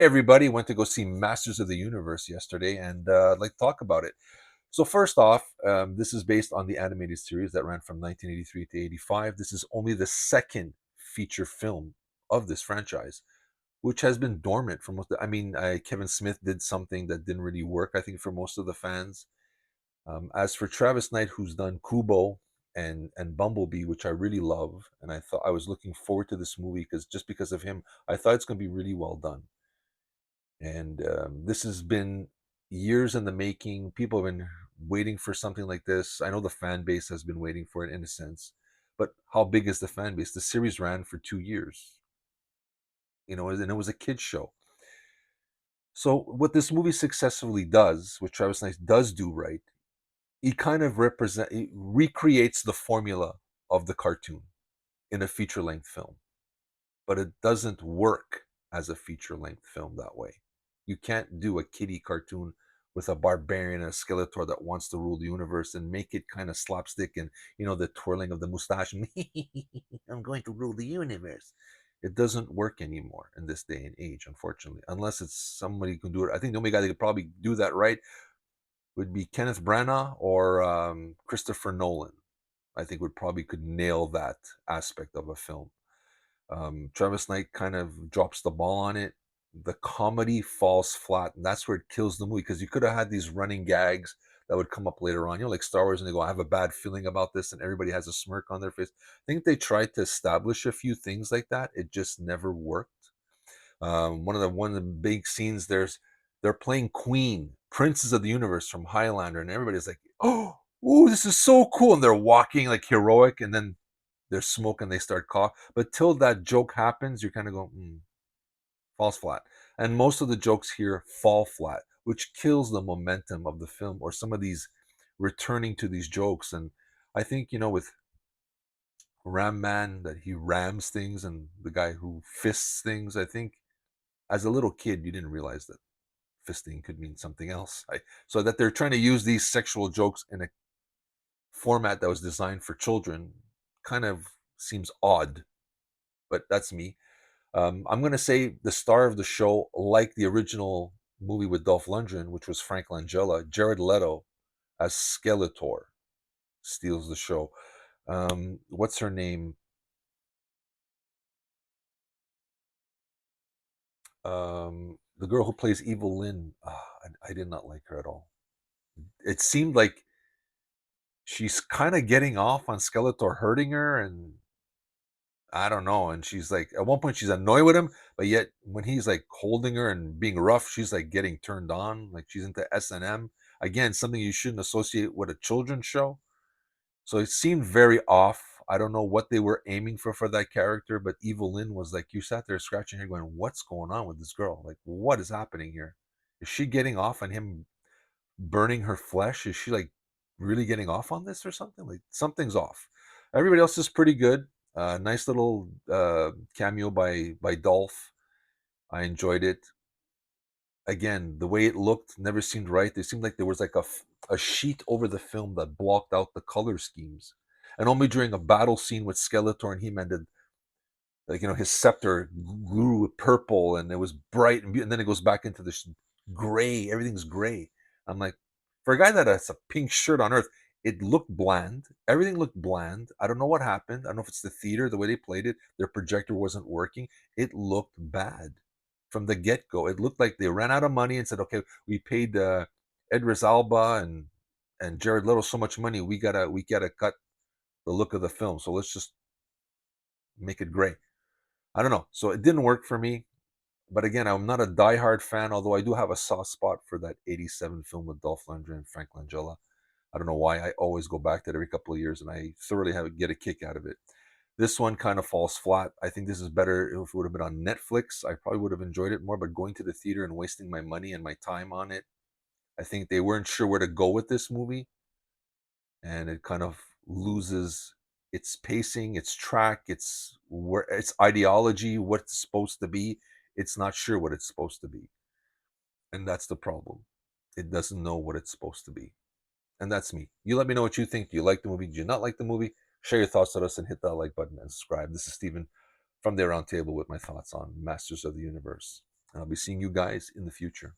Everybody went to go see Masters of the Universe yesterday, and I'd like to talk about it. So first off, this is based on the animated series that ran from 1983 to 85. This is only the second feature film of this franchise, which has been dormant for most. Kevin Smith did something that didn't really work, I think, for most of the fans. As for Travis Knight, who's done Kubo and Bumblebee, which I really love, and I thought I was looking forward to this movie because just because of him, I thought it's going to be really well done. And this has been years in the making. People have been waiting for something like this. I know the fan base has been waiting for it in a sense, but how big is the fan base? The series ran for 2 years, and it was a kids show. So what this movie successfully does, what Travis Knight does do right, he kind of he recreates the formula of the cartoon in a feature length film, but it doesn't work as a feature length film that way. You can't do a kiddie cartoon with a barbarian and a Skeletor that wants to rule the universe and make it kind of slapstick and the twirling of the mustache. I'm going to rule the universe. It doesn't work anymore in this day and age, unfortunately, unless it's somebody who can do it. I think the only guy that could probably do that right would be Kenneth Branagh or Christopher Nolan. I think would probably could nail that aspect of a film. Travis Knight kind of drops the ball on it. The comedy falls flat, and that's where it kills the movie because you could have had these running gags that would come up later on. Like Star Wars, and they go, "I have a bad feeling about this," and everybody has a smirk on their face. I think they tried to establish a few things like that. It just never worked. One of the big scenes they're playing Queen, Princess of the Universe from Highlander, and everybody's like, "Oh, ooh, this is so cool!" And they're walking like heroic, and then there's smoke and they start cough. But till that joke happens, you're kind of going, falls flat. And most of the jokes here fall flat, which kills the momentum of the film or some of these returning to these jokes. And I think, with Ram Man, that he rams things and the guy who fists things, I think as a little kid, you didn't realize that fisting could mean something else. So that they're trying to use these sexual jokes in a format that was designed for children kind of seems odd, but that's me. I'm going to say the star of the show, like the original movie with Dolph Lundgren, which was Frank Langella, Jared Leto as Skeletor steals the show. What's her name? The girl who plays Evil Lynn. I did not like her at all. It seemed like she's kind of getting off on Skeletor hurting her, and I don't know. And she's like, at one point, she's annoyed with him, but yet when he's like holding her and being rough, she's like getting turned on, like she's into S&M. Again, something you shouldn't associate with a children's show. So it seemed very off. I don't know what they were aiming for that character, but Evil Lynn was like, you sat there scratching your head going, what's going on with this girl? Like, what is happening here? Is she getting off on him burning her flesh? Is she like really getting off on this or something? Like something's off. Everybody else is pretty good. Nice little cameo by Dolph. I enjoyed it. Again, the way it looked never seemed right. It seemed like there was like a sheet over the film that blocked out the color schemes. And only during a battle scene with Skeletor and He-Man did, like, his scepter grew purple and it was bright and then it goes back into this gray. Everything's gray. I'm like, for a guy that has a pink shirt on Earth, it looked bland. Everything looked bland. I don't know what happened. I don't know if it's the theater, the way they played it. Their projector wasn't working. It looked bad from the get-go. It looked like they ran out of money and said, "Okay, we paid Idris Alba and Jared Leto so much money. We gotta cut the look of the film. So let's just make it gray." I don't know. So it didn't work for me. But again, I'm not a diehard fan, although I do have a soft spot for that '87 film with Dolph Lundgren and Frank Langella. I don't know why. I always go back to it every couple of years, and I thoroughly get a kick out of it. This one kind of falls flat. I think this is better if it would have been on Netflix. I probably would have enjoyed it more, but going to the theater and wasting my money and my time on it, I think they weren't sure where to go with this movie, and it kind of loses its pacing, its track, its ideology, what it's supposed to be. It's not sure what it's supposed to be, and that's the problem. It doesn't know what it's supposed to be, and that's me. You let me know what you think. Do you like the movie? Do you not like the movie? Share your thoughts with us and hit that like button and subscribe. This is Steven from the Aroundtable with my thoughts on Masters of the Universe. And I'll be seeing you guys in the future.